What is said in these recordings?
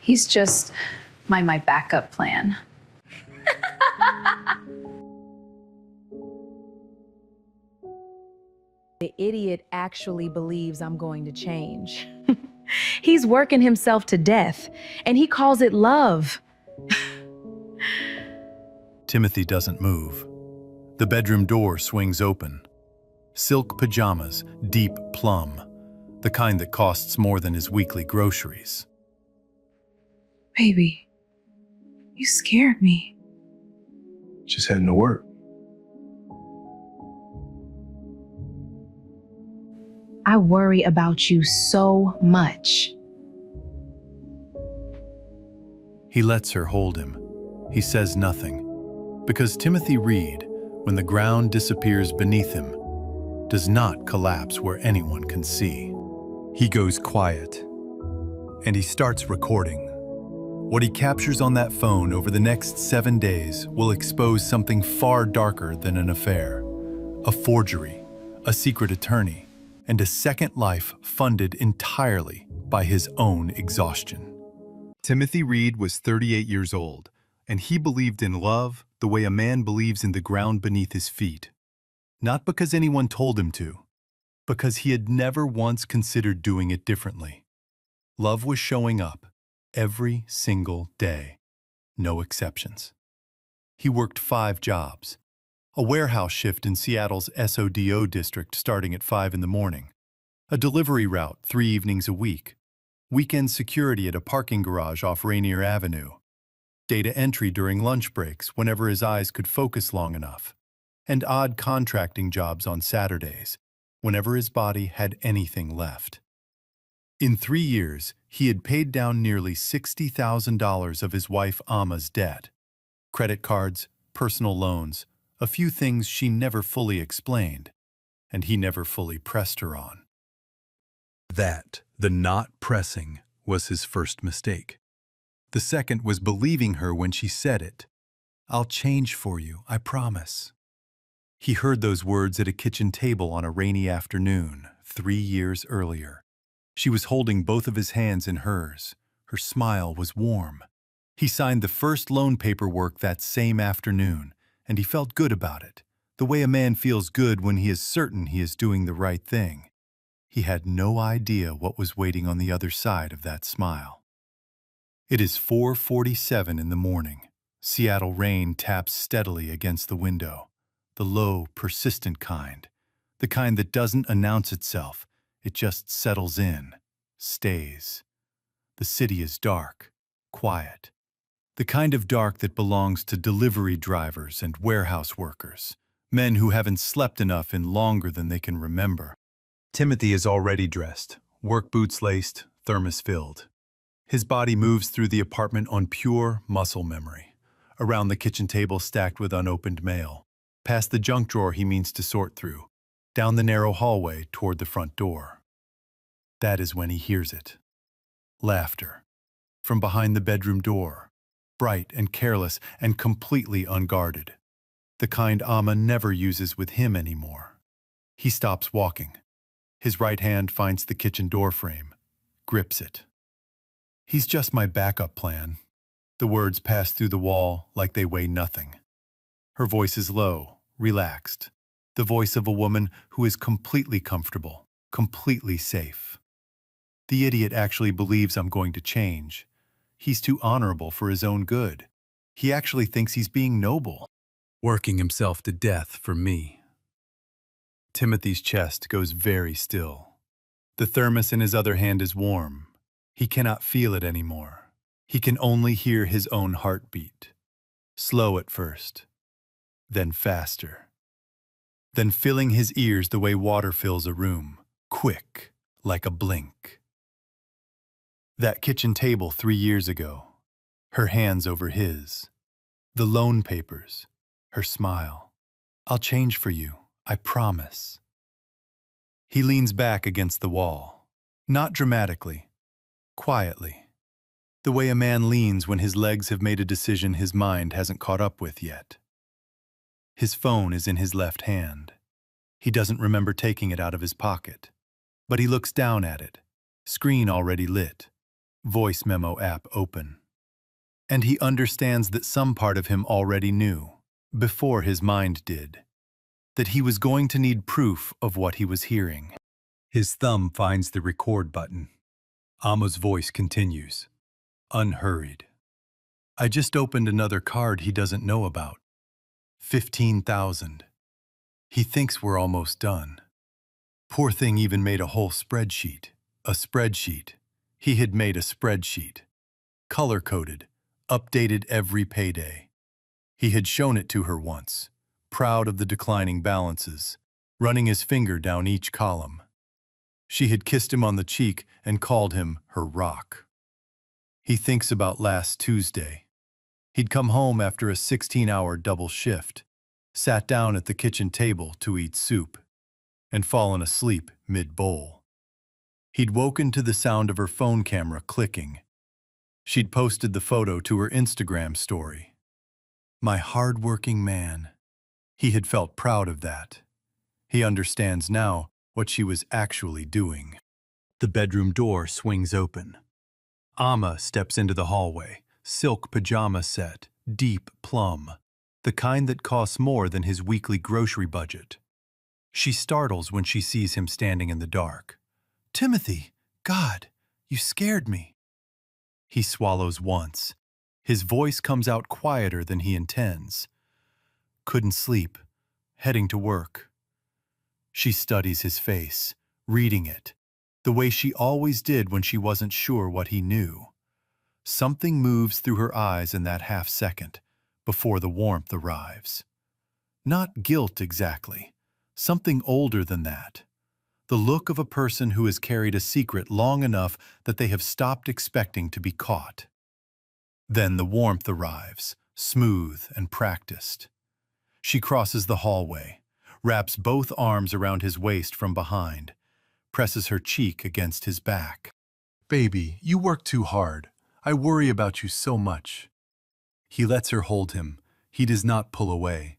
He's just my backup plan. The idiot actually believes I'm going to change. He's working himself to death, and he calls it love. Timothy doesn't move. The bedroom door swings open. Silk pajamas, deep plum, the kind that costs more than his weekly groceries. Baby, you scared me. Just heading to work. I worry about you so much. He lets her hold him. He says nothing. Because Timothy Reed, when the ground disappears beneath him, does not collapse where anyone can see. He goes quiet, and he starts recording. What he captures on that phone over the next 7 days will expose something far darker than an affair, a forgery, a secret attorney, and a second life funded entirely by his own exhaustion. Timothy Reed was 38 years old, and he believed in love the way a man believes in the ground beneath his feet. Not because anyone told him to, because he had never once considered doing it differently. Love was showing up every single day, no exceptions. He worked 5 jobs, a warehouse shift in Seattle's SODO district starting at 5 in the morning, a delivery route 3 evenings a week, weekend security at a parking garage off Rainier Avenue, data entry during lunch breaks whenever his eyes could focus long enough, and odd contracting jobs on Saturdays, whenever his body had anything left. In 3 years, he had paid down nearly $60,000 of his wife Amma's debt. Credit cards, personal loans, a few things she never fully explained, and he never fully pressed her on. That, the not pressing, was his first mistake. The second was believing her when she said it. "I'll change for you, I promise." He heard those words at a kitchen table on a rainy afternoon 3 years earlier. She was holding both of his hands in hers. Her smile was warm. He signed the first loan paperwork that same afternoon, and he felt good about it, the way a man feels good when he is certain he is doing the right thing. He had no idea what was waiting on the other side of that smile. It is 4:47 in the morning. Seattle rain taps steadily against the window, the low, persistent kind, the kind that doesn't announce itself, it just settles in, stays. The city is dark, quiet, the kind of dark that belongs to delivery drivers and warehouse workers, men who haven't slept enough in longer than they can remember. Timothy is already dressed, work boots laced, thermos filled. His body moves through the apartment on pure muscle memory, around the kitchen table stacked with unopened mail, past the junk drawer he means to sort through, down the narrow hallway toward the front door. That is when he hears it. Laughter. From behind the bedroom door, bright and careless and completely unguarded. The kind Amma never uses with him anymore. He stops walking. His right hand finds the kitchen door frame, grips it. "He's just my backup plan." The words pass through the wall like they weigh nothing. Her voice is low, relaxed, the voice of a woman who is completely comfortable, completely safe. "The idiot actually believes I'm going to change. He's too honorable for his own good. He actually thinks he's being noble, working himself to death for me." Timothy's chest goes very still. The thermos in his other hand is warm. He cannot feel it anymore. He can only hear his own heartbeat. Slow at first, then faster. Then filling his ears the way water fills a room, quick, like a blink. That kitchen table 3 years ago, her hands over his. The loan papers, her smile. "I'll change for you, I promise." He leans back against the wall, not dramatically, quietly, the way a man leans when his legs have made a decision his mind hasn't caught up with yet. His phone is in his left hand. He doesn't remember taking it out of his pocket, but he looks down at it, screen already lit. voice memo app open. And he understands that some part of him already knew, before his mind did, that he was going to need proof of what he was hearing. His thumb finds the record button. Amma's voice continues, unhurried. I just opened another card he doesn't know about. 15,000. He thinks we're almost done. Poor thing even made a whole spreadsheet. A spreadsheet. He had made a spreadsheet. Color-coded, updated every payday. He had shown it to her once, proud of the declining balances, running his finger down each column. She had kissed him on the cheek and called him her rock. He thinks about last Tuesday. He'd come home after a 16-hour double shift, sat down at the kitchen table to eat soup, and fallen asleep mid-bowl. He'd woken to the sound of her phone camera clicking. She'd posted the photo to her Instagram story. My hard-working man. He had felt proud of that. He understands now what she was actually doing. The bedroom door swings open. Amma steps into the hallway, silk pajama set, deep plum, the kind that costs more than his weekly grocery budget. She startles when she sees him standing in the dark. Timothy, God, you scared me. He swallows once. His voice comes out quieter than he intends. Couldn't sleep, heading to work. She studies his face, reading it, the way she always did when she wasn't sure what he knew. Something moves through her eyes in that half second, before the warmth arrives. Not guilt exactly, something older than that. The look of a person who has carried a secret long enough that they have stopped expecting to be caught. Then the warmth arrives, smooth and practiced. She crosses the hallway, wraps both arms around his waist from behind, presses her cheek against his back. Baby, you work too hard. I worry about you so much. He lets her hold him. He does not pull away.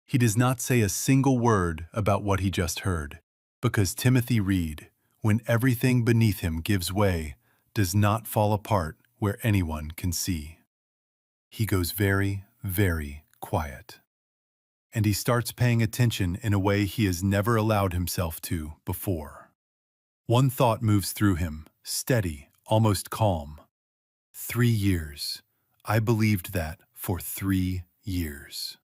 He does not say a single word about what he just heard, because Timothy Reed, when everything beneath him gives way, does not fall apart where anyone can see. He goes very, very quiet. And he starts paying attention in a way he has never allowed himself to before. One thought moves through him, steady, almost calm. 3 years. I believed that for 3 years.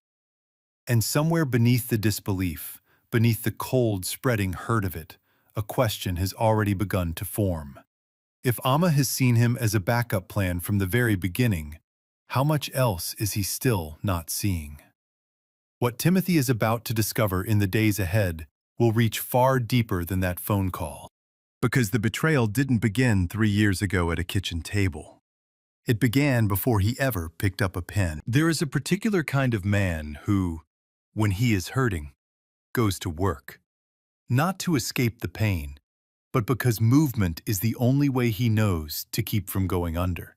And somewhere beneath the disbelief, beneath the cold spreading hurt of it, a question has already begun to form. If Amma has seen him as a backup plan from the very beginning, how much else is he still not seeing? What Timothy is about to discover in the days ahead will reach far deeper than that phone call. Because the betrayal didn't begin 3 years ago at a kitchen table. It began before he ever picked up a pen. There is a particular kind of man who, when he is hurting, goes to work. Not to escape the pain, but because movement is the only way he knows to keep from going under.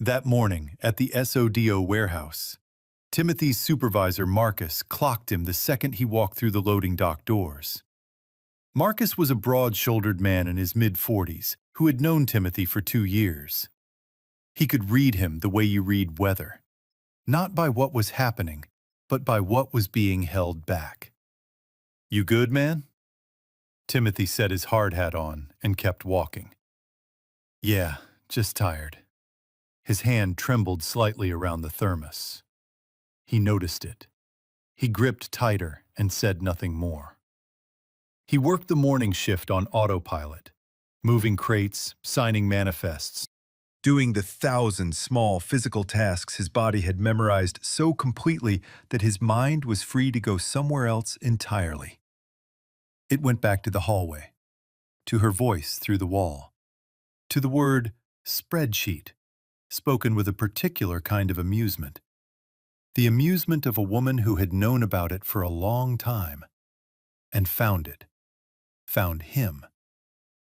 That morning at the SODO warehouse, Timothy's supervisor Marcus clocked him the second he walked through the loading dock doors. Marcus was a broad-shouldered man in his mid-40s who had known Timothy for 2 years. He could read him the way you read weather, not by what was happening, but by what was being held back. You good, man? Timothy set his hard hat on and kept walking. Yeah, just tired. His hand trembled slightly around the thermos. He noticed it. He gripped tighter and said nothing more. He worked the morning shift on autopilot, moving crates, signing manifests, doing the 1,000 small physical tasks his body had memorized so completely that his mind was free to go somewhere else entirely. It went back to the hallway, to her voice through the wall, to the word spreadsheet, spoken with a particular kind of amusement. The amusement of a woman who had known about it for a long time, and found it, found him,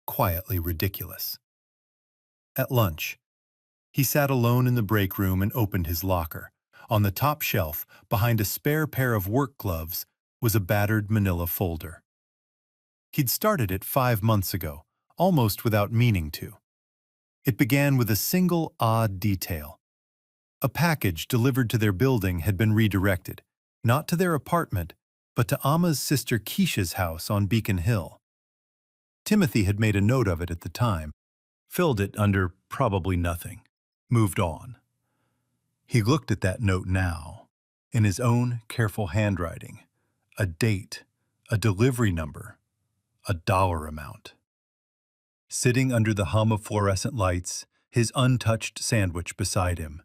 quietly ridiculous. At lunch, he sat alone in the break room and opened his locker. On the top shelf, behind a spare pair of work gloves, was a battered manila folder. He'd started it 5 months ago, almost without meaning to. It began with a single odd detail. A package delivered to their building had been redirected, not to their apartment, but to Amma's sister Keisha's house on Beacon Hill. Timothy had made a note of it at the time, filled it under probably nothing, moved on. He looked at that note now, in his own careful handwriting, a date, a delivery number, a dollar amount. Sitting under the hum of fluorescent lights, his untouched sandwich beside him,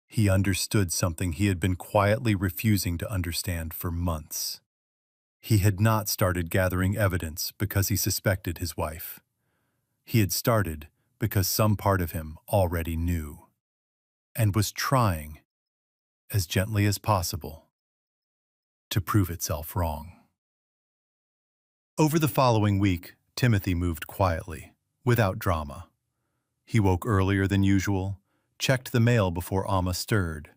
he understood something he had been quietly refusing to understand for months. He had not started gathering evidence because he suspected his wife. He had started because some part of him already knew, and was trying, as gently as possible, to prove itself wrong. Over the following week, Timothy moved quietly, without drama. He woke earlier than usual, checked the mail before Amma stirred,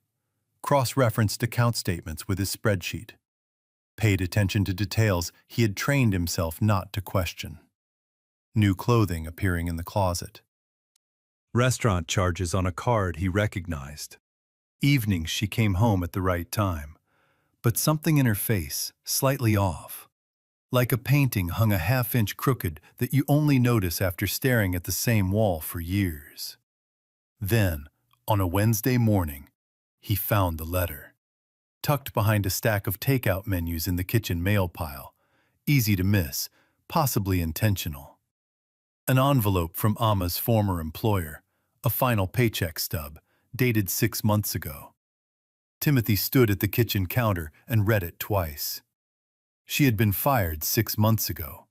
cross-referenced account statements with his spreadsheet, paid attention to details he had trained himself not to question. New clothing appearing in the closet. Restaurant charges on a card he recognized. Evenings she came home at the right time, but something in her face, slightly off. Like a painting hung a half-inch crooked that you only notice after staring at the same wall for years. Then, on a Wednesday morning, he found the letter, tucked behind a stack of takeout menus in the kitchen mail pile, easy to miss, possibly intentional. An envelope from Amma's former employer, a final paycheck stub, dated 6 months ago. Timothy stood at the kitchen counter and read it twice. She had been fired 6 months ago.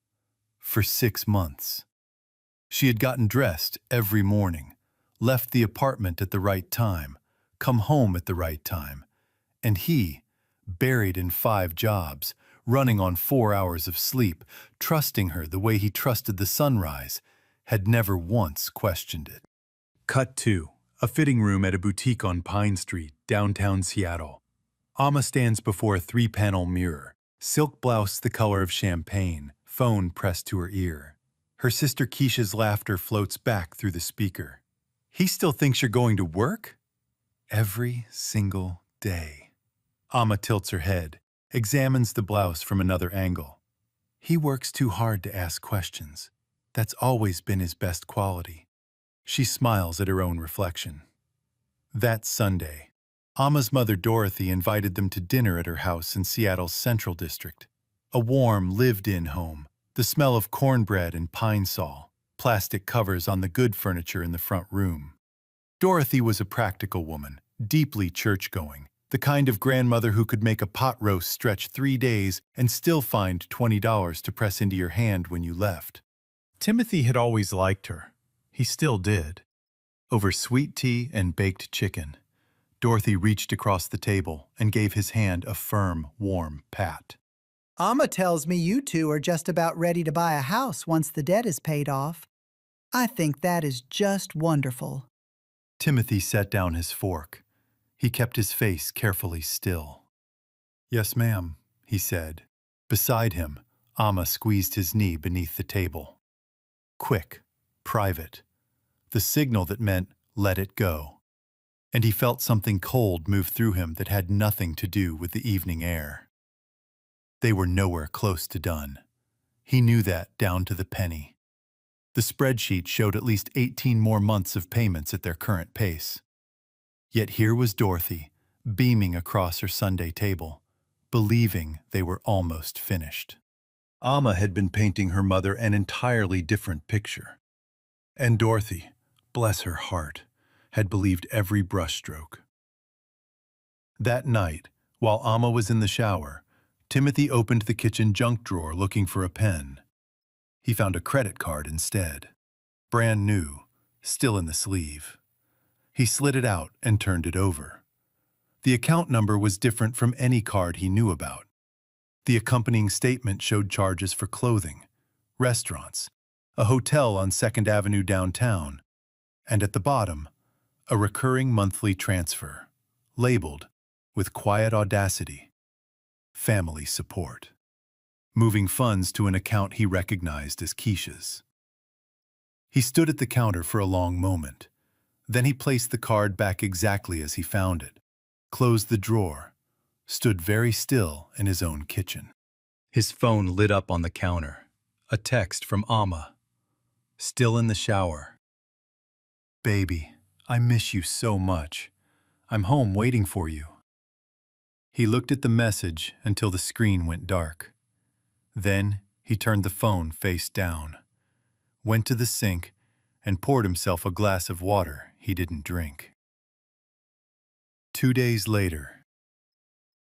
For 6 months. She had gotten dressed every morning, left the apartment at the right time, come home at the right time, and he, buried in 5 jobs, running on 4 hours of sleep, trusting her the way he trusted the sunrise, had never once questioned it. Cut 2. A fitting room at a boutique on Pine Street, downtown Seattle. Amma stands before a 3-panel mirror, silk blouse the color of champagne, phone pressed to her ear. Her sister Keisha's laughter floats back through the speaker. He still thinks you're going to work? Every single day. Amma tilts her head, examines the blouse from another angle. He works too hard to ask questions. That's always been his best quality. She smiles at her own reflection. That Sunday, Amma's mother Dorothy invited them to dinner at her house in Seattle's Central District. A warm, lived-in home, the smell of cornbread and pine sol, plastic covers on the good furniture in the front room. Dorothy was a practical woman, deeply church-going, the kind of grandmother who could make a pot roast stretch 3 days and still find $20 to press into your hand when you left. Timothy had always liked her. He still did. Over sweet tea and baked chicken, Dorothy reached across the table and gave his hand a firm, warm pat. Amma tells me you two are just about ready to buy a house once the debt is paid off. I think that is just wonderful. Timothy set down his fork. He kept his face carefully still. Yes, ma'am, he said. Beside him, Amma squeezed his knee beneath the table. Quick, private. The signal that meant, let it go. And he felt something cold move through him that had nothing to do with the evening air. They were nowhere close to done. He knew that down to the penny. The spreadsheet showed at least 18 more months of payments at their current pace. Yet here was Dorothy, beaming across her Sunday table, believing they were almost finished. Amma had been painting her mother an entirely different picture. And Dorothy, bless her heart, had believed every brushstroke. That night, while Amma was in the shower, Timothy opened the kitchen junk drawer looking for a pen. He found a credit card instead. Brand new, still in the sleeve. He slid it out and turned it over. The account number was different from any card he knew about. The accompanying statement showed charges for clothing, restaurants, a hotel on 2nd Avenue downtown, and at the bottom, a recurring monthly transfer, labeled, with quiet audacity, family support, moving funds to an account he recognized as Keisha's. He stood at the counter for a long moment. Then he placed the card back exactly as he found it, closed the drawer, stood very still in his own kitchen. His phone lit up on the counter. A text from Amma. Still in the shower. Baby, I miss you so much. I'm home waiting for you. He looked at the message until the screen went dark. Then he turned the phone face down, went to the sink, and poured himself a glass of water he didn't drink. 2 days later,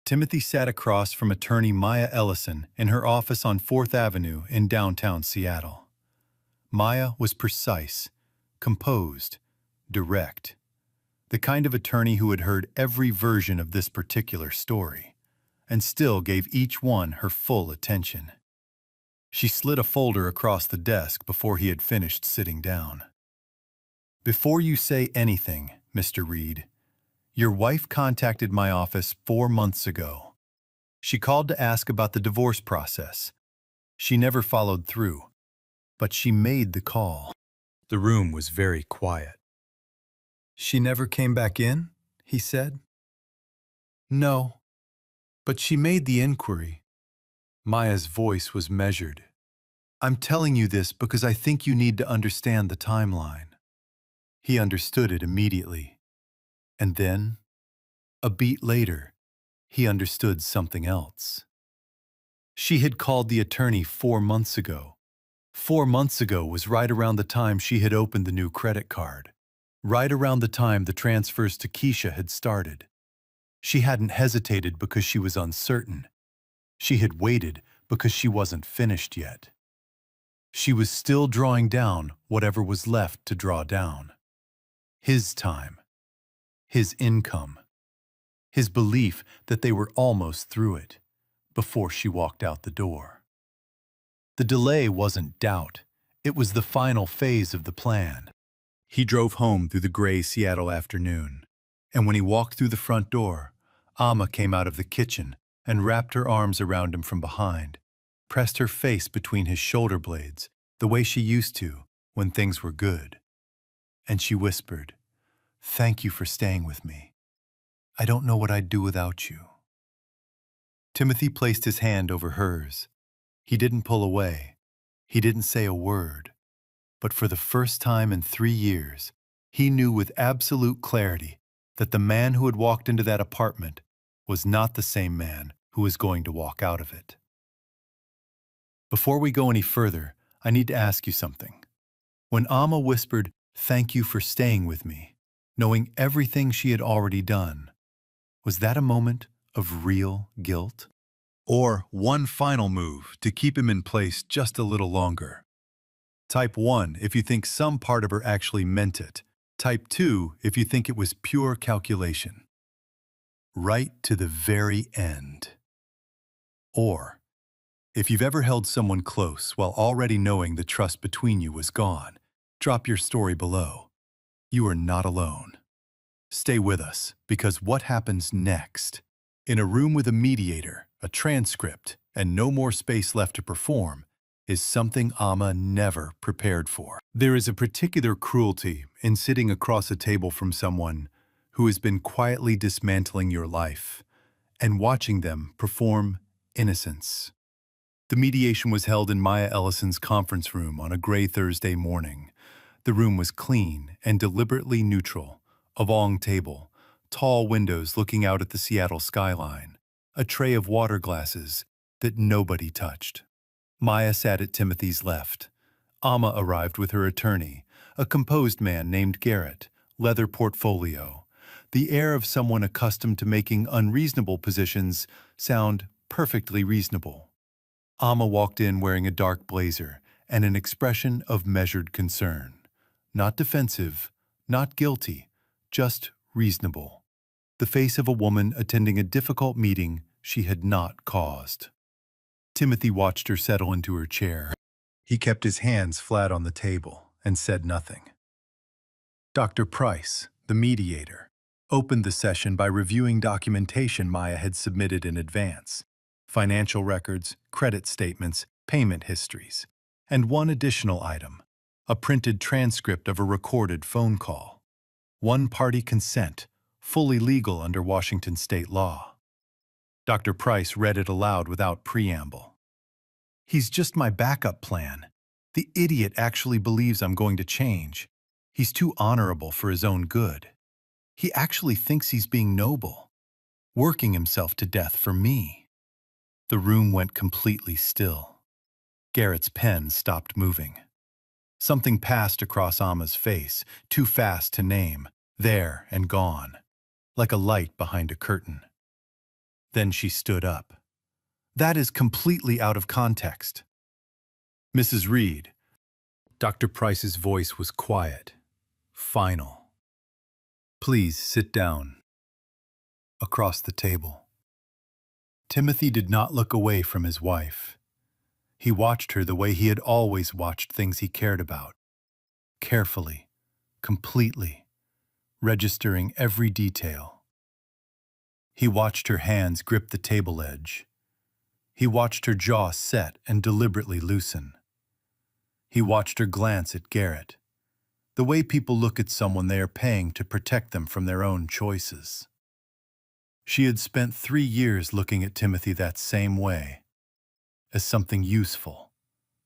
Timothy sat across from attorney Maya Ellison in her office on 4th Avenue in downtown Seattle. Maya was precise, composed, direct, the kind of attorney who had heard every version of this particular story, and still gave each one her full attention. She slid a folder across the desk before he had finished sitting down. Before you say anything, Mr. Reed, your wife contacted my office 4 months ago. She called to ask about the divorce process. She never followed through, but she made the call. The room was very quiet. She never came back in, he said. No, but she made the inquiry. Maya's voice was measured. I'm telling you this because I think you need to understand the timeline. He understood it immediately. And then, a beat later, he understood something else. She had called the attorney 4 months ago. 4 months ago was right around the time she had opened the new credit card, right around the time the transfers to Keisha had started. She hadn't hesitated because she was uncertain. She had waited because she wasn't finished yet. She was still drawing down whatever was left to draw down. His time, his income, his belief that they were almost through it before she walked out the door. The delay wasn't doubt, it was the final phase of the plan. He drove home through the gray Seattle afternoon, and when he walked through the front door, Amma came out of the kitchen and wrapped her arms around him from behind, pressed her face between his shoulder blades the way she used to when things were good. And she whispered, "Thank you for staying with me. I don't know what I'd do without you." Timothy placed his hand over hers. He didn't pull away. He didn't say a word. But for the first time in 3 years, he knew with absolute clarity that the man who had walked into that apartment was not the same man who was going to walk out of it. Before we go any further, I need to ask you something. When Amma whispered, "Thank you for staying with me," knowing everything she had already done, was that a moment of real guilt? Or one final move to keep him in place just a little longer? Type 1 if you think some part of her actually meant it. Type 2 if you think it was pure calculation. Right to the very end. Or, if you've ever held someone close while already knowing the trust between you was gone, drop your story below. You are not alone. Stay with us, because what happens next? In a room with a mediator, a transcript, and no more space left to perform, is something Amma never prepared for. There is a particular cruelty in sitting across a table from someone who has been quietly dismantling your life and watching them perform innocence. The mediation was held in Maya Ellison's conference room on a gray Thursday morning. The room was clean and deliberately neutral. A long table, tall windows looking out at the Seattle skyline, a tray of water glasses that nobody touched. Maya sat at Timothy's left. Amma arrived with her attorney, a composed man named Garrett, leather portfolio, the air of someone accustomed to making unreasonable positions sound perfectly reasonable. Amma walked in wearing a dark blazer and an expression of measured concern. Not defensive, not guilty, just reasonable. The face of a woman attending a difficult meeting she had not caused. Timothy watched her settle into her chair. He kept his hands flat on the table and said nothing. Dr. Price, the mediator, opened the session by reviewing documentation Maya had submitted in advance. Financial records, credit statements, payment histories, and one additional item, a printed transcript of a recorded phone call. One-party consent, fully legal under Washington state law. Dr. Price read it aloud without preamble. He's just my backup plan. The idiot actually believes I'm going to change. He's too honorable for his own good. He actually thinks he's being noble, working himself to death for me. The room went completely still. Garrett's pen stopped moving. Something passed across Amma's face, too fast to name, there and gone, like a light behind a curtain. Then she stood up. That is completely out of context. Mrs. Reed. Dr. Price's voice was quiet, final. Please sit down. Across the table. Timothy did not look away from his wife. He watched her the way he had always watched things he cared about. Carefully, completely, registering every detail. He watched her hands grip the table edge. He watched her jaw set and deliberately loosen. He watched her glance at Garrett, the way people look at someone they are paying to protect them from their own choices. She had spent 3 years looking at Timothy that same way, as something useful,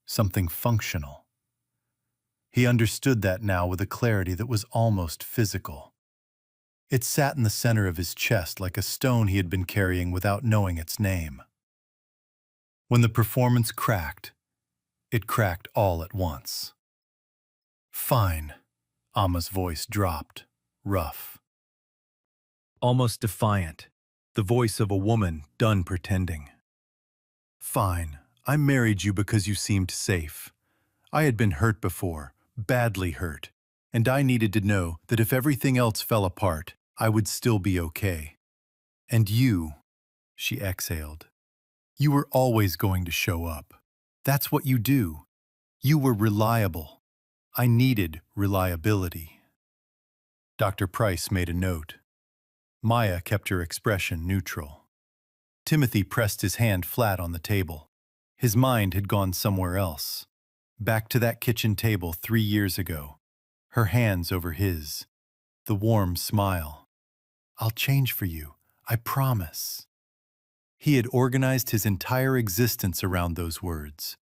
something functional. He understood that now with a clarity that was almost physical. It sat in the center of his chest like a stone he had been carrying without knowing its name. When the performance cracked, it cracked all at once. Fine, Amma's voice dropped, rough. Almost defiant, the voice of a woman done pretending. Fine, I married you because you seemed safe. I had been hurt before, badly hurt, and I needed to know that if everything else fell apart, I would still be okay. And you, she exhaled, you were always going to show up. That's what you do. You were reliable. I needed reliability. Dr. Price made a note. Maya kept her expression neutral. Timothy pressed his hand flat on the table. His mind had gone somewhere else. Back to that kitchen table 3 years ago. Her hands over his. The warm smile. I'll change for you, I promise. He had organized his entire existence around those words.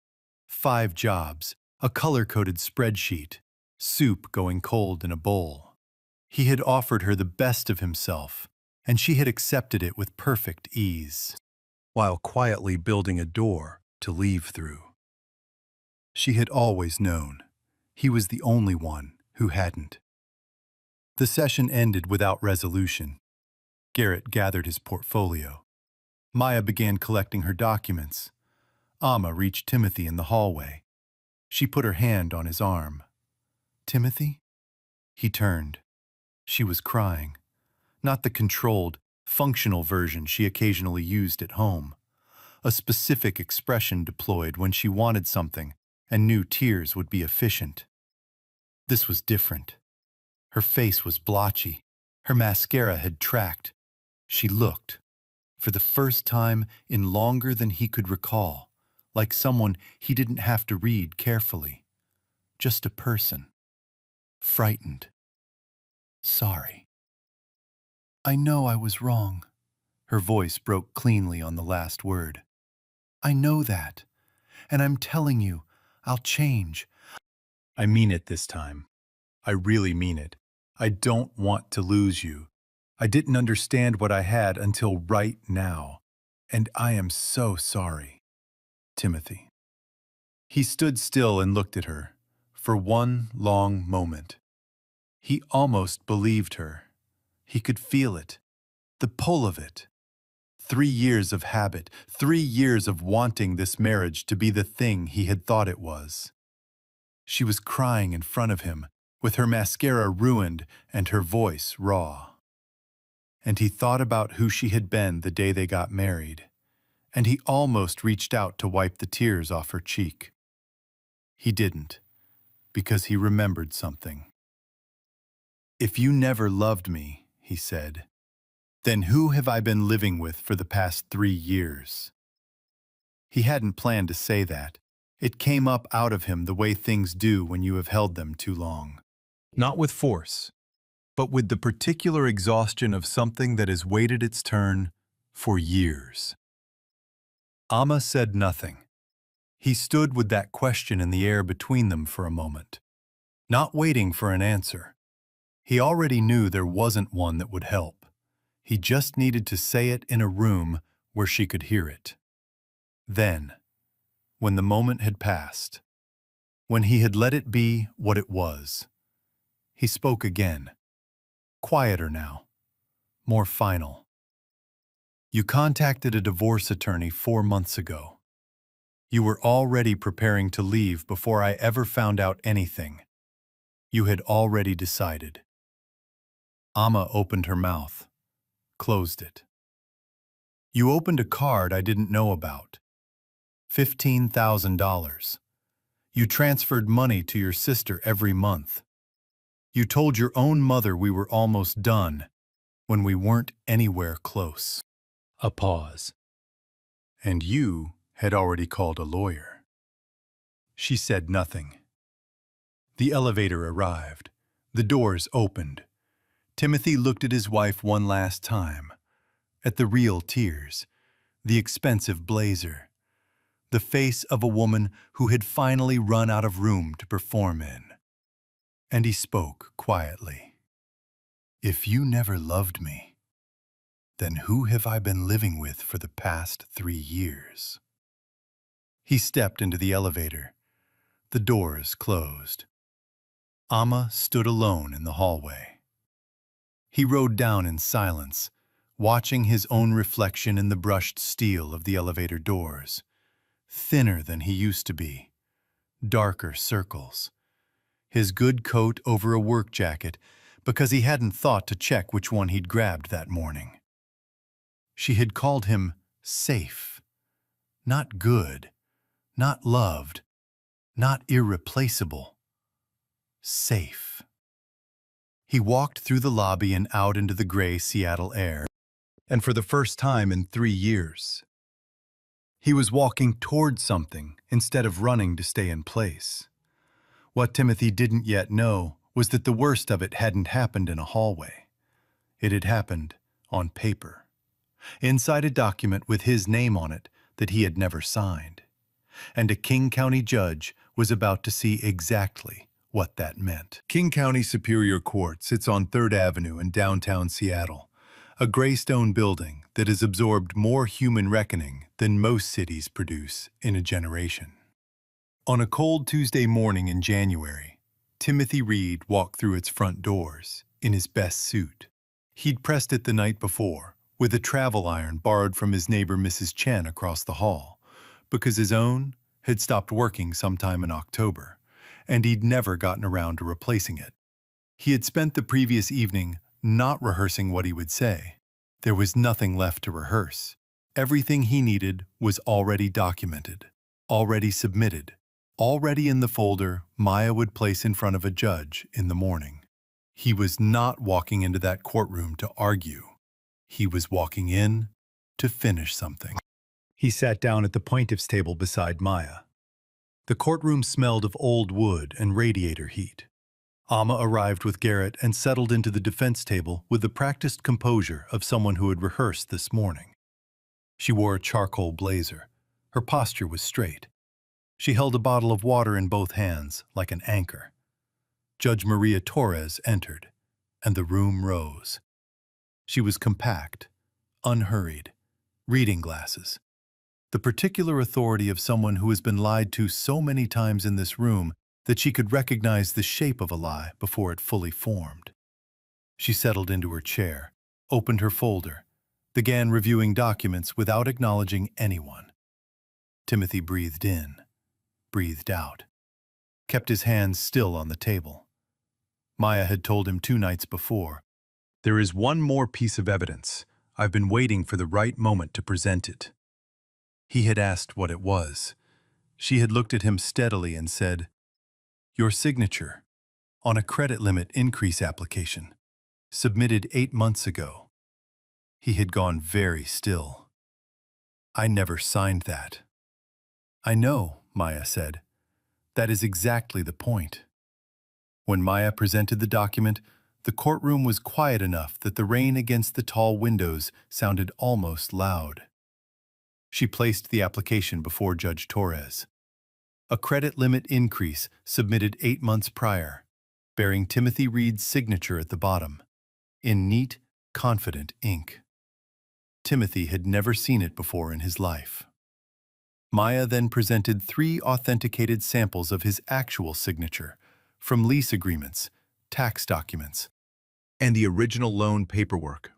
5 jobs, a color-coded spreadsheet, soup going cold in a bowl. He had offered her the best of himself, and she had accepted it with perfect ease, while quietly building a door to leave through. She had always known. He was the only one who hadn't. The session ended without resolution. Garrett gathered his portfolio. Maya began collecting her documents. Amma reached Timothy in the hallway. She put her hand on his arm. Timothy? He turned. She was crying. Not the controlled, functional version she occasionally used at home. A specific expression deployed when she wanted something and knew tears would be efficient. This was different. Her face was blotchy. Her mascara had tracked. She looked, for the first time in longer than he could recall, like someone he didn't have to read carefully. Just a person. Frightened. Sorry. I know I was wrong. Her voice broke cleanly on the last word. I know that, and I'm telling you, I'll change. I mean it this time. I really mean it. I don't want to lose you. I didn't understand what I had until right now, and I am so sorry. Timothy. He stood still and looked at her, for one long moment. He almost believed her. He could feel it, the pull of it. 3 years of habit, 3 years of wanting this marriage to be the thing he had thought it was. She was crying in front of him, with her mascara ruined and her voice raw. And he thought about who she had been the day they got married, and he almost reached out to wipe the tears off her cheek. He didn't, because he remembered something. If you never loved me, he said, then who have I been living with for the past 3 years? He hadn't planned to say that. It came up out of him the way things do when you have held them too long. Not with force, but with the particular exhaustion of something that has waited its turn for years. Amma said nothing. He stood with that question in the air between them for a moment, not waiting for an answer. He already knew there wasn't one that would help. He just needed to say it in a room where she could hear it. Then, when the moment had passed, when he had let it be what it was, he spoke again, quieter now, more final. You contacted a divorce attorney 4 months ago. You were already preparing to leave before I ever found out anything. You had already decided. Amma opened her mouth, closed it. You opened a card I didn't know about. $15,000. You transferred money to your sister every month. You told your own mother we were almost done when we weren't anywhere close. A pause. And you had already called a lawyer. She said nothing. The elevator arrived. The doors opened. Timothy looked at his wife one last time, at the real tears, the expensive blazer, the face of a woman who had finally run out of room to perform in. And he spoke quietly. If you never loved me, then who have I been living with for the past 3 years? He stepped into the elevator. The doors closed. Amma stood alone in the hallway. He rode down in silence, watching his own reflection in the brushed steel of the elevator doors. Thinner than he used to be, darker circles. His good coat over a work jacket because he hadn't thought to check which one he'd grabbed that morning. She had called him safe, not good, not loved, not irreplaceable. Safe. He walked through the lobby and out into the gray Seattle air, and for the first time in 3 years, he was walking toward something instead of running to stay in place. What Timothy didn't yet know was that the worst of it hadn't happened in a hallway. It had happened on paper, inside a document with his name on it that he had never signed. And a King County judge was about to see exactly what that meant. King County Superior Court sits on 3rd Avenue in downtown Seattle, a gray stone building that has absorbed more human reckoning than most cities produce in a generation. On a cold Tuesday morning in January, Timothy Reed walked through its front doors in his best suit. He'd pressed it the night before with a travel iron borrowed from his neighbor Mrs. Chen across the hall, because his own had stopped working sometime in October, and he'd never gotten around to replacing it. He had spent the previous evening not rehearsing what he would say. There was nothing left to rehearse. Everything he needed was already documented, already submitted, already in the folder Maya would place in front of a judge in the morning. He was not walking into that courtroom to argue. He was walking in to finish something. He sat down at the plaintiff's table beside Maya. The courtroom smelled of old wood and radiator heat. Amma arrived with Garrett and settled into the defense table with the practiced composure of someone who had rehearsed this morning. She wore a charcoal blazer. Her posture was straight. She held a bottle of water in both hands like an anchor. Judge Maria Torres entered, and the room rose. She was compact, unhurried, reading glasses. The particular authority of someone who has been lied to so many times in this room that she could recognize the shape of a lie before it fully formed. She settled into her chair, opened her folder, began reviewing documents without acknowledging anyone. Timothy breathed in, breathed out, kept his hands still on the table. Maya had told him 2 nights before, "There is one more piece of evidence. I've been waiting for the right moment to present it." He had asked what it was. She had looked at him steadily and said, "Your signature on a credit limit increase application, submitted 8 months ago." He had gone very still. "I never signed that." "I know," Maya said. That is exactly the point. When Maya presented the document, the courtroom was quiet enough that the rain against the tall windows sounded almost loud. She placed the application before Judge Torres. A credit limit increase submitted 8 months prior, bearing Timothy Reed's signature at the bottom, in neat, confident ink. Timothy had never seen it before in his life. Maya then presented 3 authenticated samples of his actual signature, from lease agreements, tax documents, and the original loan paperwork,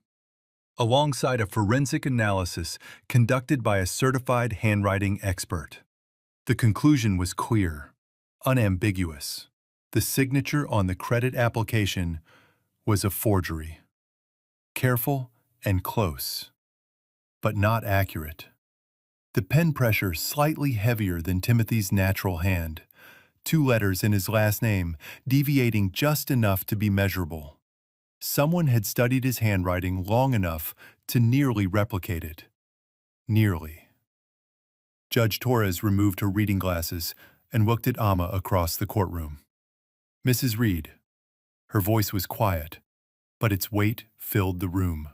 alongside a forensic analysis conducted by a certified handwriting expert. The conclusion was clear, unambiguous. The signature on the credit application was a forgery. Careful and close, but not accurate. The pen pressure slightly heavier than Timothy's natural hand, 2 letters in his last name deviating just enough to be measurable. Someone had studied his handwriting long enough to nearly replicate it. Nearly. Judge Torres removed her reading glasses and looked at Amma across the courtroom. Mrs. Reed. Her voice was quiet, but its weight filled the room.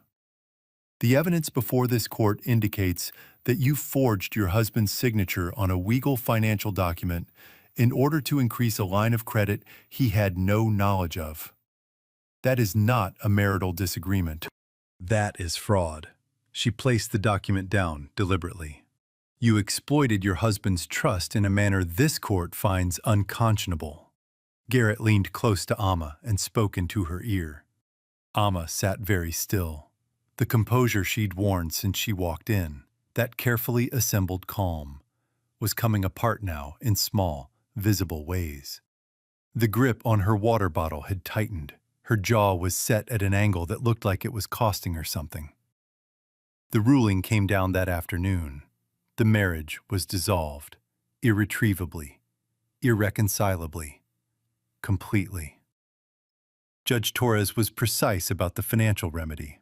The evidence before this court indicates that you forged your husband's signature on a legal financial document in order to increase a line of credit he had no knowledge of. That is not a marital disagreement. That is fraud. She placed the document down deliberately. You exploited your husband's trust in a manner this court finds unconscionable. Garrett leaned close to Amma and spoke into her ear. Amma sat very still. The composure she'd worn since she walked in, that carefully assembled calm, was coming apart now in small, visible ways. The grip on her water bottle had tightened. Her jaw was set at an angle that looked like it was costing her something. The ruling came down that afternoon. The marriage was dissolved, irretrievably, irreconcilably, completely. Judge Torres was precise about the financial remedy.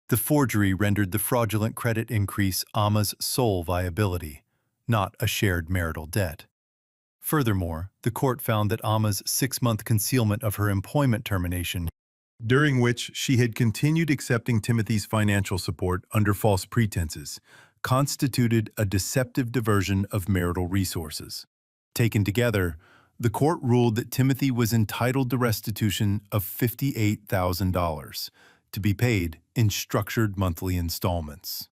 The forgery rendered the fraudulent credit increase Amma's sole viability, not a shared marital debt. Furthermore, the court found that Amma's 6-month concealment of her employment termination, during which she had continued accepting Timothy's financial support under false pretenses, constituted a deceptive diversion of marital resources. Taken together, the court ruled that Timothy was entitled to restitution of $58,000 to be paid in structured monthly installments.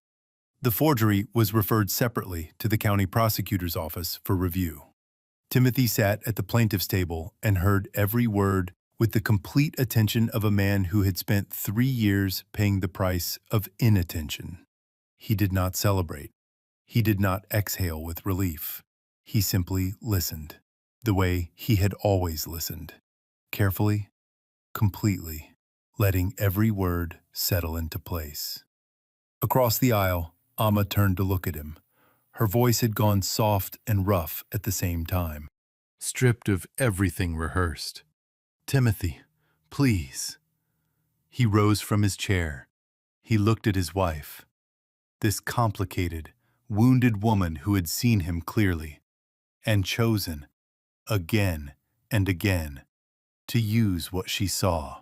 The forgery was referred separately to the county prosecutor's office for review. Timothy sat at the plaintiff's table and heard every word with the complete attention of a man who had spent 3 years paying the price of inattention. He did not celebrate. He did not exhale with relief. He simply listened, the way he had always listened, carefully, completely, letting every word settle into place. Across the aisle, Amma turned to look at him. Her voice had gone soft and rough at the same time, stripped of everything rehearsed. Timothy, please. He rose from his chair. He looked at his wife, this complicated, wounded woman who had seen him clearly and chosen, again and again, to use what she saw.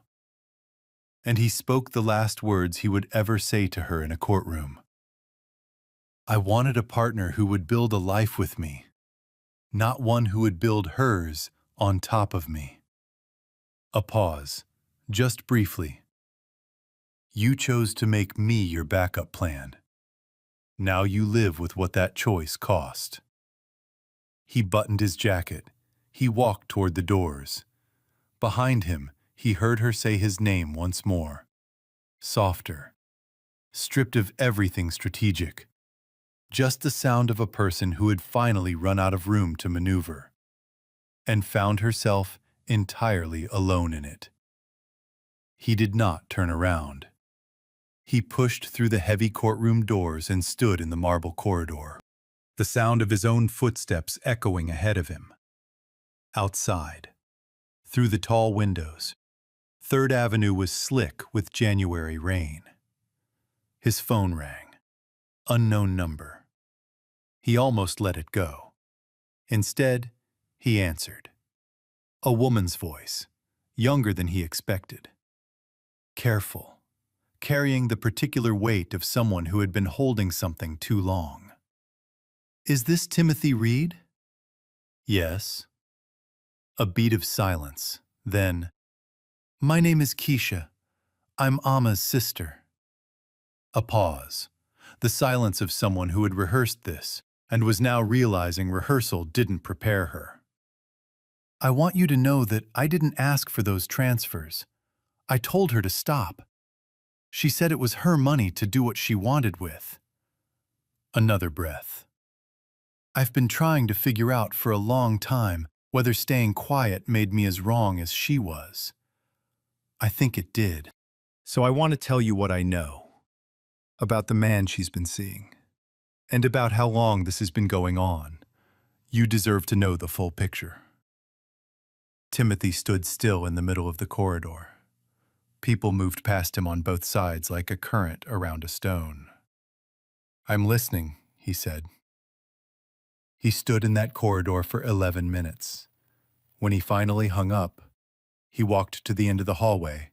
And he spoke the last words he would ever say to her in a courtroom. I wanted a partner who would build a life with me, not one who would build hers on top of me. A pause, just briefly. You chose to make me your backup plan. Now you live with what that choice cost. He buttoned his jacket. He walked toward the doors. Behind him, he heard her say his name once more. Softer. Stripped of everything strategic. Just the sound of a person who had finally run out of room to maneuver, and found herself entirely alone in it. He did not turn around. He pushed through the heavy courtroom doors and stood in the marble corridor, the sound of his own footsteps echoing ahead of him. Outside, through the tall windows, 3rd Avenue was slick with January rain. His phone rang. Unknown number. He almost let it go. Instead, he answered. A woman's voice, younger than he expected. Careful, carrying the particular weight of someone who had been holding something too long. Is this Timothy Reed? Yes. A beat of silence, then, my name is Keisha. I'm Amma's sister. A pause, the silence of someone who had rehearsed this and was now realizing rehearsal didn't prepare her. I want you to know that I didn't ask for those transfers. I told her to stop. She said it was her money to do what she wanted with. Another breath. I've been trying to figure out for a long time whether staying quiet made me as wrong as she was. I think it did. So I want to tell you what I know about the man she's been seeing and about how long this has been going on. You deserve to know the full picture. Timothy stood still in the middle of the corridor. People moved past him on both sides like a current around a stone. I'm listening, he said. He stood in that corridor for 11 minutes. When he finally hung up, he walked to the end of the hallway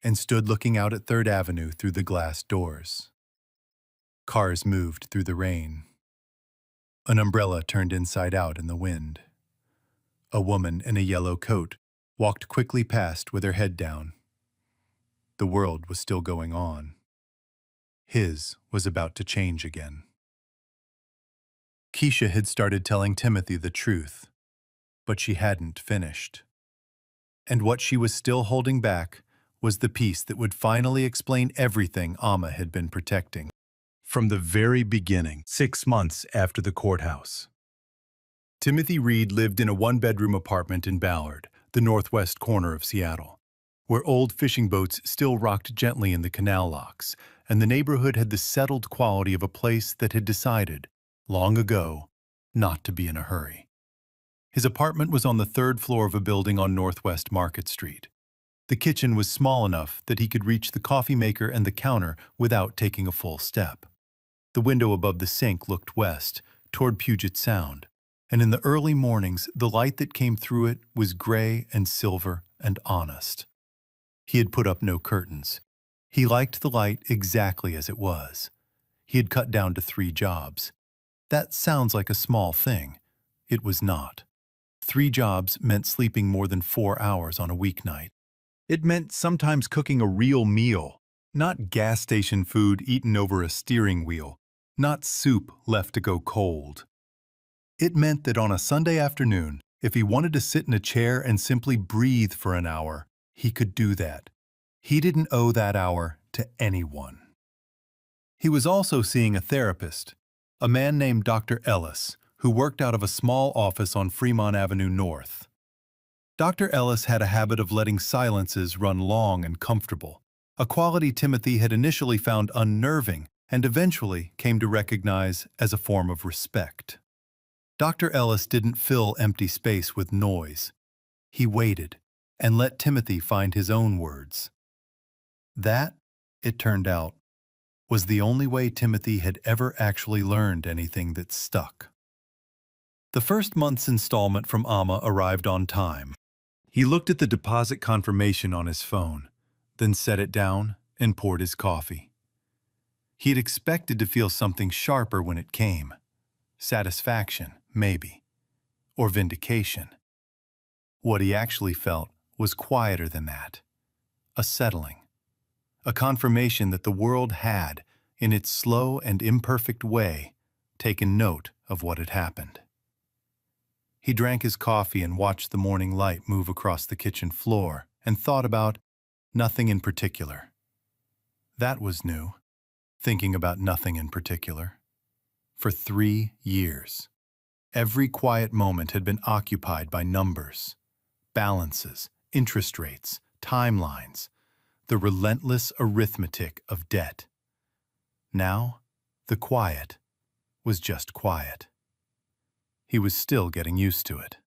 and stood looking out at 3rd Avenue through the glass doors. Cars moved through the rain. An umbrella turned inside out in the wind. A woman in a yellow coat walked quickly past with her head down. The world was still going on. His was about to change again. Keisha had started telling Timothy the truth, but she hadn't finished. And what she was still holding back was the piece that would finally explain everything Amma had been protecting. From the very beginning, 6 months after the courthouse. Timothy Reed lived in a 1-bedroom apartment in Ballard, the northwest corner of Seattle, where old fishing boats still rocked gently in the canal locks, and the neighborhood had the settled quality of a place that had decided, long ago, not to be in a hurry. His apartment was on the 3rd floor of a building on Northwest Market Street. The kitchen was small enough that he could reach the coffee maker and the counter without taking a full step. The window above the sink looked west, toward Puget Sound, and in the early mornings the light that came through it was gray and silver and honest. He had put up no curtains. He liked the light exactly as it was. He had cut down to 3 jobs. That sounds like a small thing. It was not. 3 jobs meant sleeping more than 4 hours on a weeknight. It meant sometimes cooking a real meal, not gas station food eaten over a steering wheel, not soup left to go cold. It meant that on a Sunday afternoon, if he wanted to sit in a chair and simply breathe for an hour, he could do that. He didn't owe that hour to anyone. He was also seeing a therapist, a man named Dr. Ellis, who worked out of a small office on Fremont Avenue North. Dr. Ellis had a habit of letting silences run long and comfortable, a quality Timothy had initially found unnerving and eventually came to recognize as a form of respect. Dr. Ellis didn't fill empty space with noise. He waited and let Timothy find his own words. That, it turned out, was the only way Timothy had ever actually learned anything that stuck. The first month's installment from Amma arrived on time. He looked at the deposit confirmation on his phone, then set it down and poured his coffee. He had expected to feel something sharper when it came. Satisfaction, maybe. Or vindication. What he actually felt was quieter than that. A settling. A confirmation that the world had, in its slow and imperfect way, taken note of what had happened. He drank his coffee and watched the morning light move across the kitchen floor and thought about nothing in particular. That was new, thinking about nothing in particular. For 3 years, every quiet moment had been occupied by numbers, balances, interest rates, timelines, the relentless arithmetic of debt. Now, the quiet was just quiet. He was still getting used to it.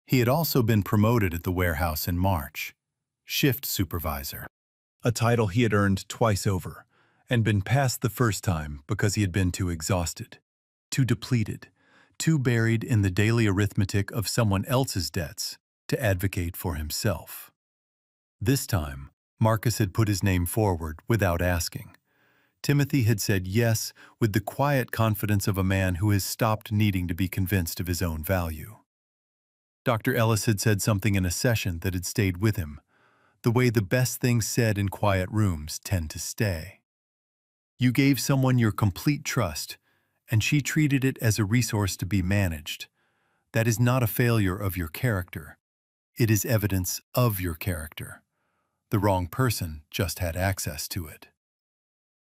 He had also been promoted at the warehouse in March, shift supervisor, a title he had earned twice over, and been passed the first time because he had been too exhausted, too depleted, too buried in the daily arithmetic of someone else's debts to advocate for himself. This time, Marcus had put his name forward without asking. Timothy had said yes with the quiet confidence of a man who has stopped needing to be convinced of his own value. Dr. Ellis had said something in a session that had stayed with him, the way the best things said in quiet rooms tend to stay. You gave someone your complete trust, and she treated it as a resource to be managed. That is not a failure of your character. It is evidence of your character. The wrong person just had access to it.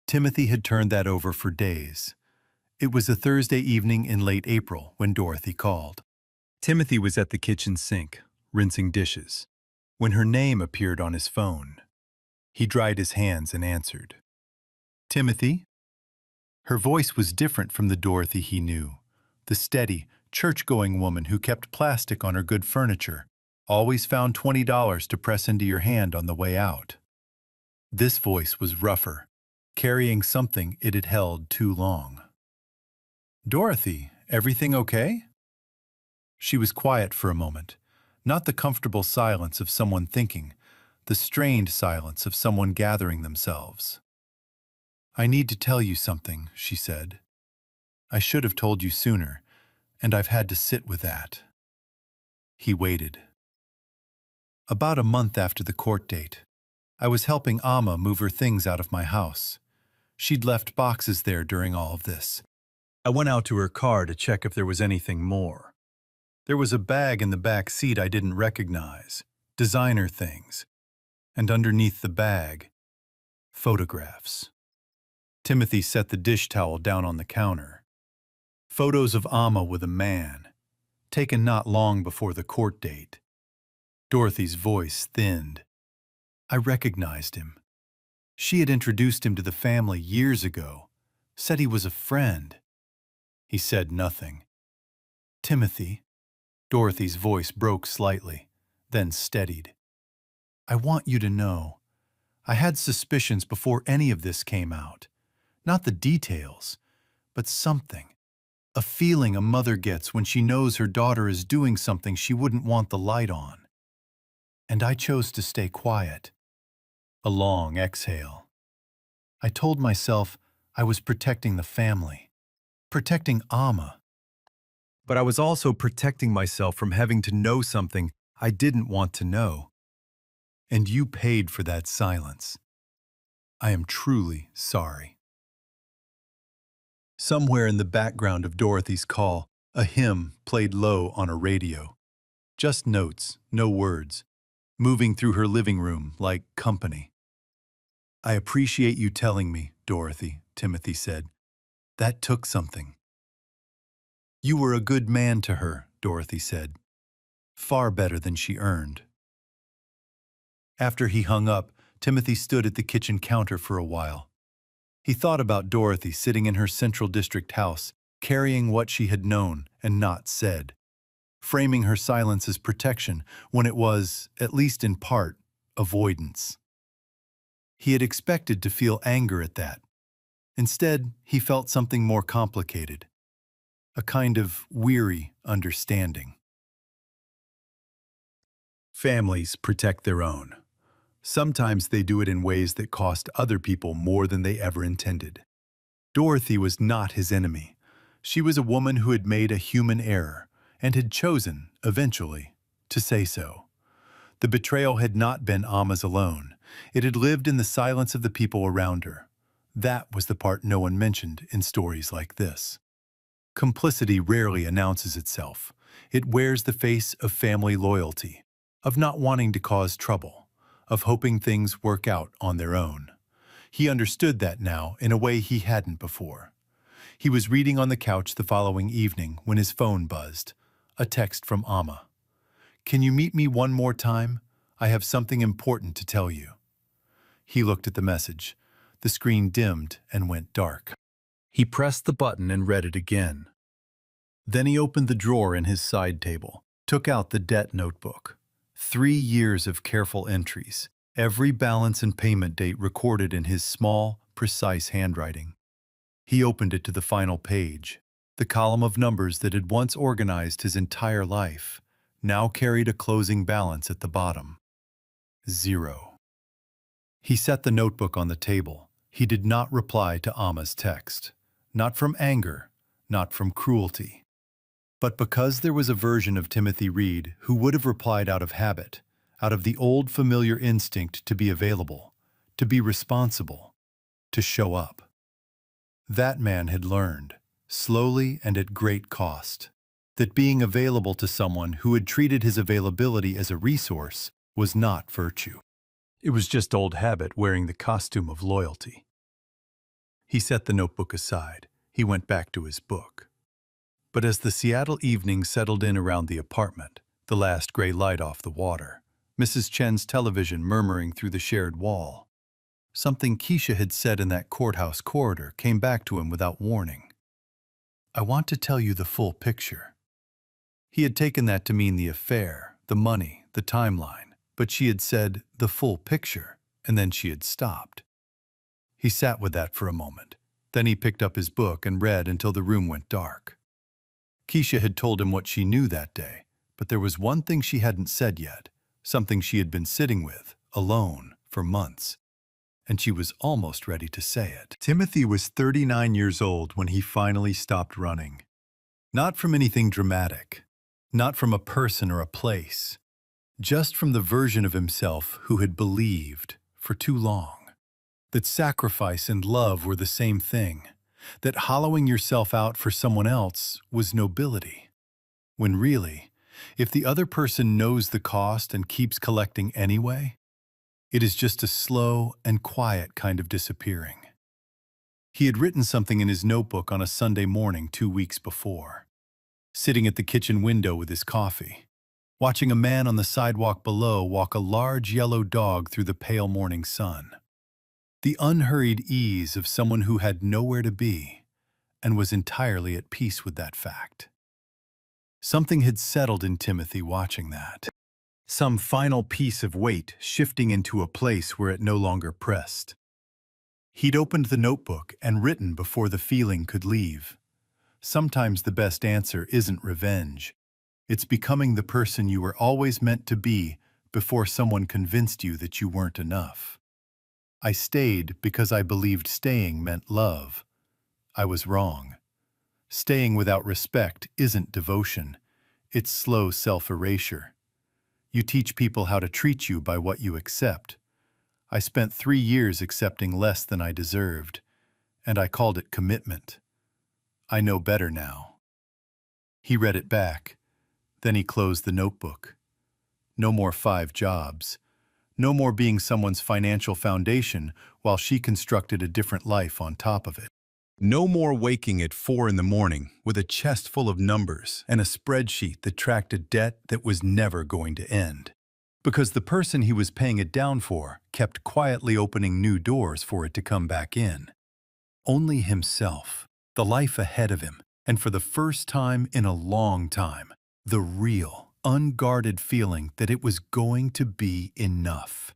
Timothy had turned that over for days. It was a Thursday evening in late April when Dorothy called. Timothy was at the kitchen sink, rinsing dishes, when her name appeared on his phone. He dried his hands and answered. "Timothy?" Her voice was different from the Dorothy he knew, the steady, church-going woman who kept plastic on her good furniture, always found $20 to press into your hand on the way out. This voice was rougher, carrying something it had held too long. "Dorothy, everything okay?" She was quiet for a moment, not the comfortable silence of someone thinking, the strained silence of someone gathering themselves. "I need to tell you something," she said. "I should have told you sooner, and I've had to sit with that." He waited. About a month after the court date, I was helping Amma move her things out of my house. She'd left boxes there during all of this. I went out to her car to check if there was anything more. There was a bag in the back seat I didn't recognize, designer things, and underneath the bag, photographs. Timothy set the dish towel down on the counter. Photos of Amma with a man, taken not long before the court date. Dorothy's voice thinned. I recognized him. She had introduced him to the family years ago, said he was a friend. He said nothing. "Timothy," Dorothy's voice broke slightly, then steadied. "I want you to know, I had suspicions before any of this came out. Not the details, but something. A feeling a mother gets when she knows her daughter is doing something she wouldn't want the light on. And I chose to stay quiet." A long exhale. I told myself I was protecting the family, protecting Amma. But I was also protecting myself from having to know something I didn't want to know. And you paid for that silence. I am truly sorry. Somewhere in the background of Dorothy's call, a hymn played low on a radio. Just notes, no words, moving through her living room like company. "I appreciate you telling me, Dorothy," Timothy said. "That took something." "You were a good man to her," Dorothy said. "Far better than she earned." After he hung up, Timothy stood at the kitchen counter for a while. He thought about Dorothy sitting in her Central District house, carrying what she had known and not said, framing her silence as protection when it was, at least in part, avoidance. He had expected to feel anger at that. Instead, he felt something more complicated, a kind of weary understanding. Families protect their own. Sometimes they do it in ways that cost other people more than they ever intended. Dorothy was not his enemy. She was a woman who had made a human error and had chosen, eventually, to say so. The betrayal had not been Amma's alone. It had lived in the silence of the people around her. That was the part no one mentioned in stories like this. Complicity rarely announces itself. It wears the face of family loyalty, of not wanting to cause trouble, of hoping things work out on their own. He understood that now in a way he hadn't before. He was reading on the couch the following evening when his phone buzzed. A text from Amma. "Can you meet me one more time? I have something important to tell you." He looked at the message. The screen dimmed and went dark. He pressed the button and read it again. Then he opened the drawer in his side table, took out the debt notebook. 3 years of careful entries, every balance and payment date recorded in his small, precise handwriting. He opened it to the final page. The column of numbers that had once organized his entire life now carried a closing balance at the bottom. 0. He set the notebook on the table. He did not reply to Amma's text. Not from anger, not from cruelty. But because there was a version of Timothy Reed who would have replied out of habit, out of the old familiar instinct to be available, to be responsible, to show up. That man had learned, slowly and at great cost, that being available to someone who had treated his availability as a resource was not virtue. It was just old habit wearing the costume of loyalty. He set the notebook aside. He went back to his book. But as the Seattle evening settled in around the apartment, the last gray light off the water, Mrs. Chen's television murmuring through the shared wall, something Keisha had said in that courthouse corridor came back to him without warning. I want to tell you the full picture. He had taken that to mean the affair, the money, the timeline, but she had said the full picture, and then she had stopped. He sat with that for a moment. Then he picked up his book and read until the room went dark. Keisha had told him what she knew that day, but there was one thing she hadn't said yet, something she had been sitting with, alone, for months. And she was almost ready to say it. Timothy was 39 years old when he finally stopped running. Not from anything dramatic, not from a person or a place, just from the version of himself who had believed, for too long, that sacrifice and love were the same thing, that hollowing yourself out for someone else was nobility. When really, if the other person knows the cost and keeps collecting anyway, it is just a slow and quiet kind of disappearing. He had written something in his notebook on a Sunday morning 2 weeks before, sitting at the kitchen window with his coffee, watching a man on the sidewalk below walk a large yellow dog through the pale morning sun. The unhurried ease of someone who had nowhere to be and was entirely at peace with that fact. Something had settled in Timothy watching that. Some final piece of weight shifting into a place where it no longer pressed. He'd opened the notebook and written before the feeling could leave. Sometimes the best answer isn't revenge. It's becoming the person you were always meant to be before someone convinced you that you weren't enough. I stayed because I believed staying meant love. I was wrong. Staying without respect isn't devotion. It's slow self-erasure. You teach people how to treat you by what you accept. I spent 3 years accepting less than I deserved, and I called it commitment. I know better now. He read it back. Then he closed the notebook. No more 5 jobs. No more being someone's financial foundation while she constructed a different life on top of it. No more waking at 4 in the morning with a chest full of numbers and a spreadsheet that tracked a debt that was never going to end. Because the person he was paying it down for kept quietly opening new doors for it to come back in. Only himself, the life ahead of him, and for the first time in a long time, the real, unguarded feeling that it was going to be enough.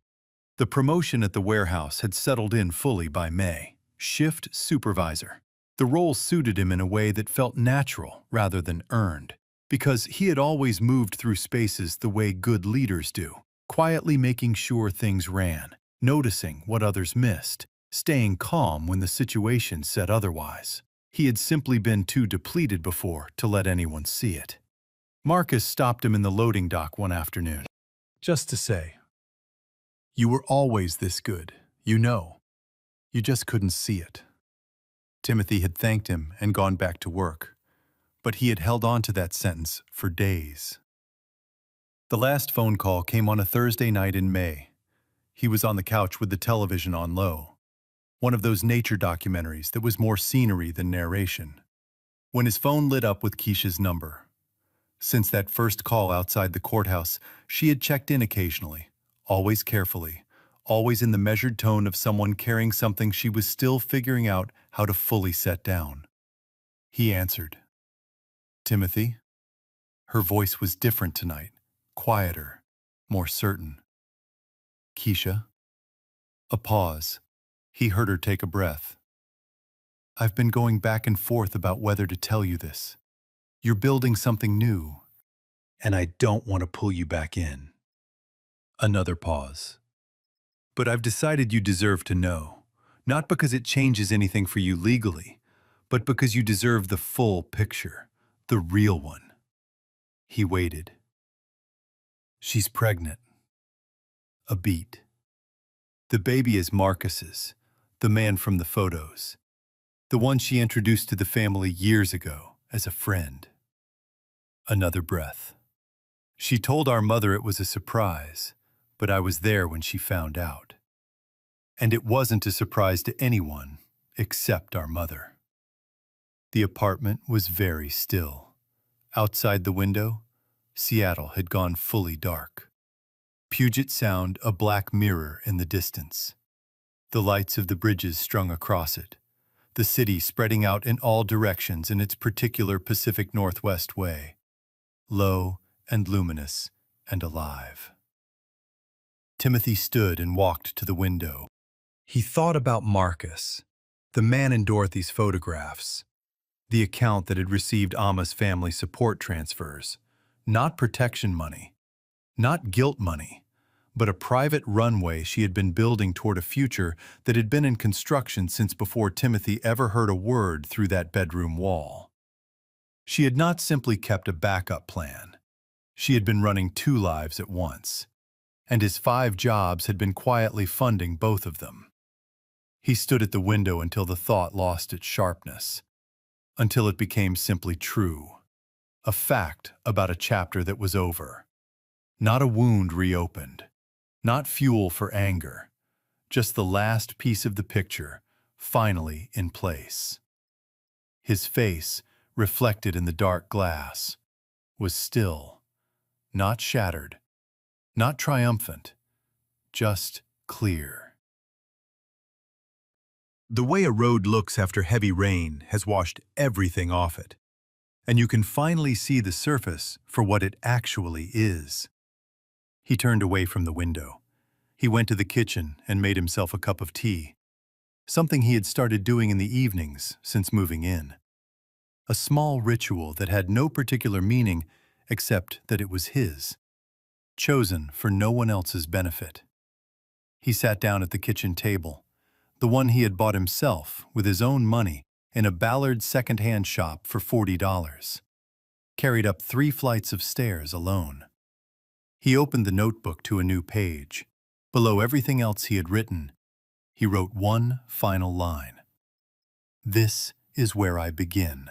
The promotion at the warehouse had settled in fully by May. Shift supervisor. The role suited him in a way that felt natural rather than earned, because he had always moved through spaces the way good leaders do, quietly making sure things ran, noticing what others missed, staying calm when the situation said otherwise. He had simply been too depleted before to let anyone see it. Marcus stopped him in the loading dock one afternoon, just to say, "You were always this good, you know. You just couldn't see it." Timothy had thanked him and gone back to work, but he had held on to that sentence for days. The last phone call came on a Thursday night in May. He was on the couch with the television on low, one of those nature documentaries that was more scenery than narration, when his phone lit up with Keisha's number. Since that first call outside the courthouse, she had checked in occasionally, always carefully, always in the measured tone of someone carrying something she was still figuring out how to fully set down. He answered. "Timothy?" Her voice was different tonight, quieter, more certain. "Keisha?" A pause. He heard her take a breath. I've been going back and forth about whether to tell you this. You're building something new, and I don't want to pull you back in. Another pause. But I've decided you deserve to know, not because it changes anything for you legally, but because you deserve the full picture, the real one. He waited. She's pregnant. A beat. The baby is Marcus's, the man from the photos, the one she introduced to the family years ago as a friend. Another breath. She told our mother it was a surprise, but I was there when she found out. And it wasn't a surprise to anyone except our mother. The apartment was very still. Outside the window, Seattle had gone fully dark. Puget Sound a black mirror in the distance. The lights of the bridges strung across it. The city spreading out in all directions in its particular Pacific Northwest way. Low and luminous and alive. Timothy stood and walked to the window. He thought about Marcus, the man in Dorothy's photographs, the account that had received Amma's family support transfers, not protection money, not guilt money, but a private runway she had been building toward a future that had been in construction since before Timothy ever heard a word through that bedroom wall. She had not simply kept a backup plan. She had been running 2 lives at once, and his 5 jobs had been quietly funding both of them. He stood at the window until the thought lost its sharpness, until it became simply true, a fact about a chapter that was over. Not a wound reopened, not fuel for anger, just the last piece of the picture, finally in place. His face, reflected in the dark glass, was still, not shattered, not triumphant, just clear. The way a road looks after heavy rain has washed everything off it, and you can finally see the surface for what it actually is. He turned away from the window. He went to the kitchen and made himself a cup of tea, something he had started doing in the evenings since moving in. A small ritual that had no particular meaning except that it was his, chosen for no one else's benefit. He sat down at the kitchen table, the one he had bought himself with his own money in a Ballard second-hand shop for $40, carried up 3 flights of stairs alone. He opened the notebook to a new page. Below everything else he had written, he wrote one final line. "This is where I begin."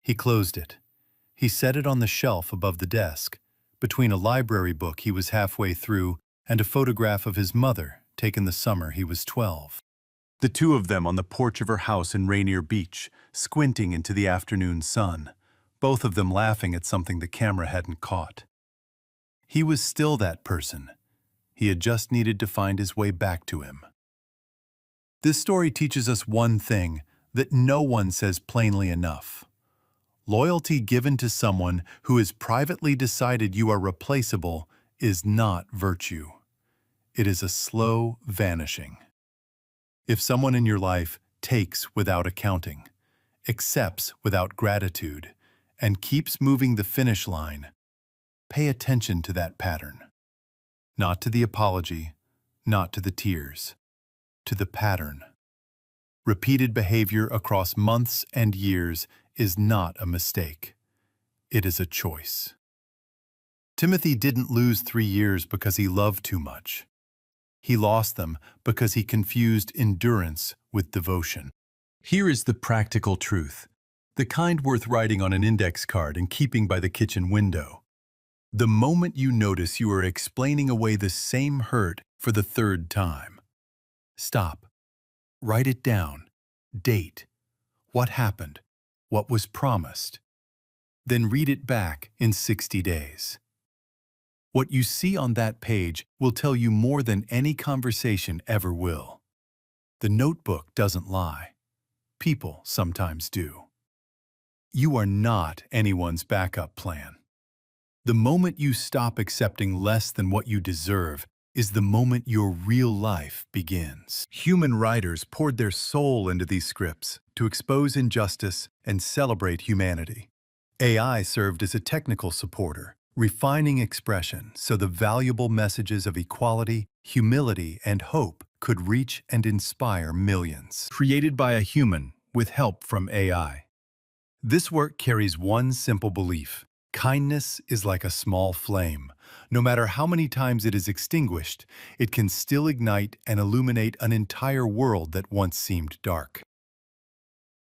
He closed it. He set it on the shelf above the desk, between a library book he was halfway through and a photograph of his mother taken the summer he was 12. The 2 of them on the porch of her house in Rainier Beach, squinting into the afternoon sun, both of them laughing at something the camera hadn't caught. He was still that person. He had just needed to find his way back to him. This story teaches us one thing that no one says plainly enough. Loyalty given to someone who has privately decided you are replaceable is not virtue. It is a slow vanishing. If someone in your life takes without accounting, accepts without gratitude, and keeps moving the finish line, pay attention to that pattern. Not to the apology, not to the tears, to the pattern. Repeated behavior across months and years is not a mistake. It is a choice. Timothy didn't lose 3 years because he loved too much. He lost them because he confused endurance with devotion. Here is the practical truth, the kind worth writing on an index card and keeping by the kitchen window. The moment you notice you are explaining away the same hurt for the 3rd time, stop. Write it down. Date. What happened? What was promised? Then read it back in 60 days. What you see on that page will tell you more than any conversation ever will. The notebook doesn't lie. People sometimes do. You are not anyone's backup plan. The moment you stop accepting less than what you deserve is the moment your real life begins. Human writers poured their soul into these scripts to expose injustice and celebrate humanity. AI served as a technical supporter, refining expression so the valuable messages of equality, humility, and hope could reach and inspire millions. Created by a human with help from AI. This work carries one simple belief: kindness is like a small flame. No matter how many times it is extinguished, it can still ignite and illuminate an entire world that once seemed dark.